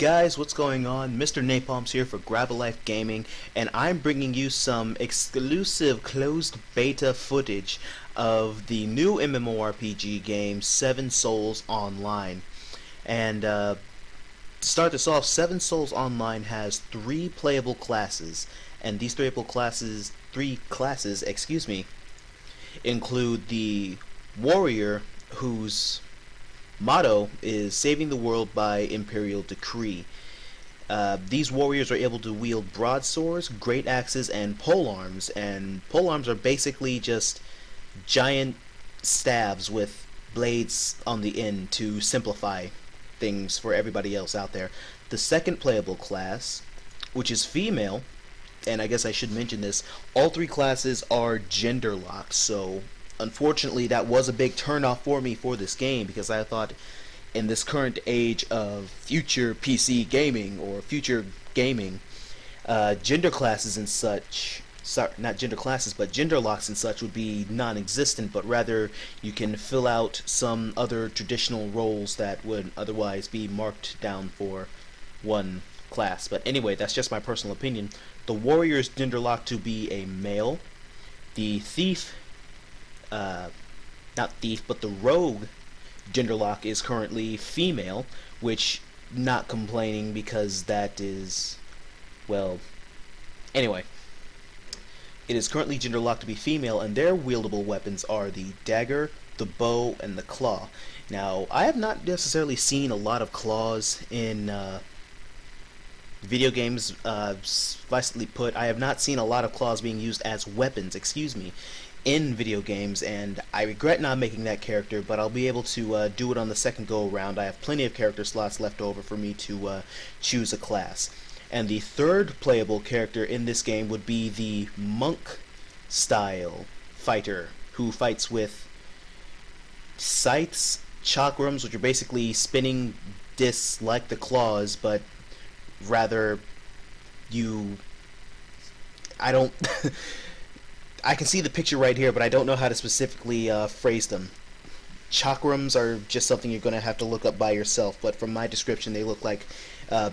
guys, what's going on? Mr. Napalms here for Grab a Life Gaming, and I'm bringing you some exclusive closed beta footage of the new MMORPG game, Seven Souls Online. And to start this off, Seven Souls Online has three playable classes, and these three classes, include the Warrior, whose motto is saving the world by imperial decree. These warriors are able to wield broadswords, great axes, and polearms. And polearms are basically just giant stabs with blades on the end to simplify things for everybody else out there. The second playable class, which is female, and I guess I should mention this, all three classes are gender locked, so unfortunately that was a big turnoff for me for this game, because I thought in this current age of future PC gaming or future gaming, gender classes and such, not gender classes, but gender locks and such would be non-existent, but rather you can fill out some other traditional roles that would otherwise be marked down for one class. But anyway, that's just my personal opinion. The warrior is gender locked to be a male. The thief, not thief, but the rogue gender lock is currently female, which not complaining, because that is, well, anyway, it is currently gender locked to be female, and their wieldable weapons are the dagger, the bow, and the claw. Now, I have not necessarily seen a lot of claws in video games. Sufficiently put, I have not seen a lot of claws being used as weapons, in video games, and I regret not making that character, but I'll be able to do it on the second go around. I have plenty of character slots left over for me to choose a class. And the third playable character in this game would be the monk style fighter, who fights with scythes, chakrams, which are basically spinning discs like the claws, but rather I don't I can see the picture right here, but I don't know how to specifically phrase them. Chakrams are just something you're going to have to look up by yourself, but from my description they look like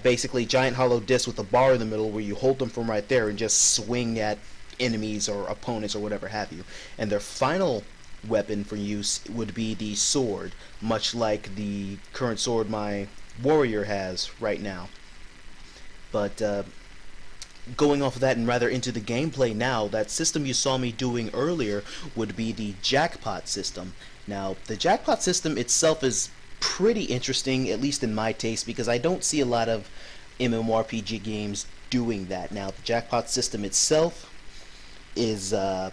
basically giant hollow discs with a bar in the middle where you hold them from right there and just swing at enemies or opponents or whatever have you. And their final weapon for use would be the sword, much like the current sword my warrior has right now. But going off of that and rather into the gameplay now, that system you saw me doing earlier would be the jackpot system. Now, the jackpot system itself is pretty interesting, at least in my taste, because I don't see a lot of MMORPG games doing that. Now, the jackpot system itself is, how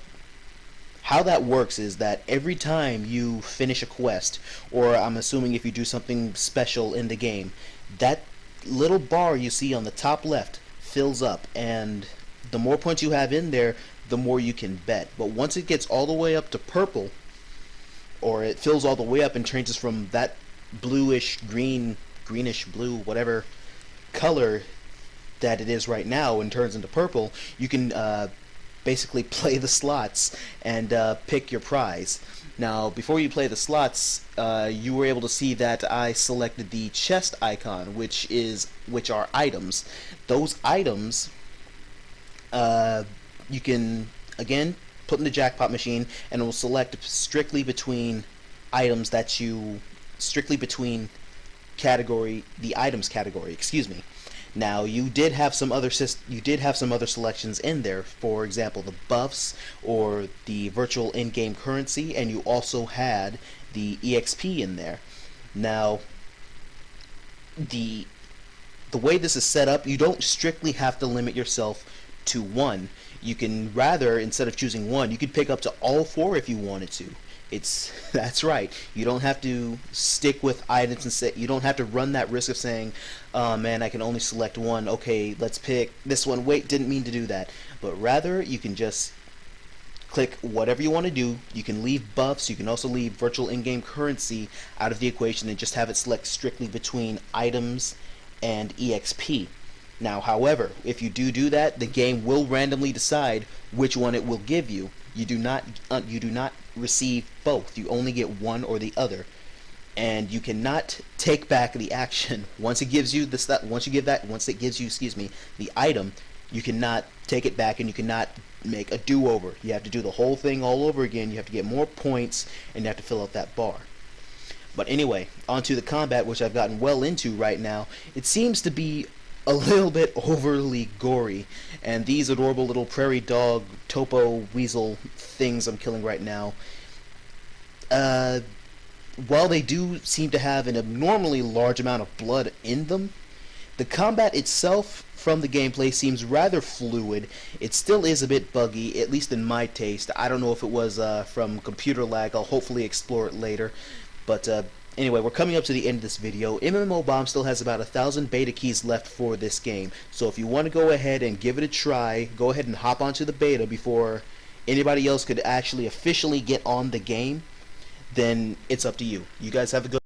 that works is that every time you finish a quest, or I'm assuming if you do something special in the game, that little bar you see on the top left fills up, and the more points you have in there, the more you can bet. But once it gets all the way up to purple, or it fills all the way up and changes from that bluish green, greenish blue, whatever color that it is right now, and turns into purple, you can basically play the slots and pick your prize. Now, before you play the slots, you were able to see that I selected the chest icon, which are items. Those items, you can again put in the jackpot machine, and it will select strictly between items that strictly between the items category. Now, you did have some other selections in there. For example, the buffs or the virtual in-game currency, and you also had the EXP in there. Now, the way this is set up, you don't strictly have to limit yourself to one. You can rather, instead of choosing one, you could pick up to all four if you wanted to. That's right. You don't have to stick with items and say, you don't have to run that risk of saying, oh man, I can only select one. Okay, let's pick this one. Wait, didn't mean to do that. But rather, you can just click whatever you want to do. You can leave buffs. You can also leave virtual in-game currency out of the equation and just have it select strictly between items and EXP. Now, however, if you do that, the game will randomly decide which one it will give you. You do not receive both. You only get one or the other. and you cannot take back the action once it gives you the stuff. Once it gives you, excuse me, the item, you cannot take it back, and you cannot make a do-over. You have to do the whole thing all over again. You have to get more points, and you have to fill out that bar. But anyway, onto the combat, which I've gotten well into right now. It seems to be a little bit overly gory, and these adorable little prairie dog topo weasel things I'm killing right now, while they do seem to have an abnormally large amount of blood in them, the combat itself from the gameplay seems rather fluid. It still is a bit buggy, at least in my taste. I don't know if it was from computer lag. I'll hopefully explore it later. But anyway, we're coming up to the end of this video. MMORPG still has about 1,000 beta keys left for this game. So if you want to go ahead and give it a try, go ahead and hop onto the beta before anybody else could actually officially get on the game. Then it's up to you. You guys have a good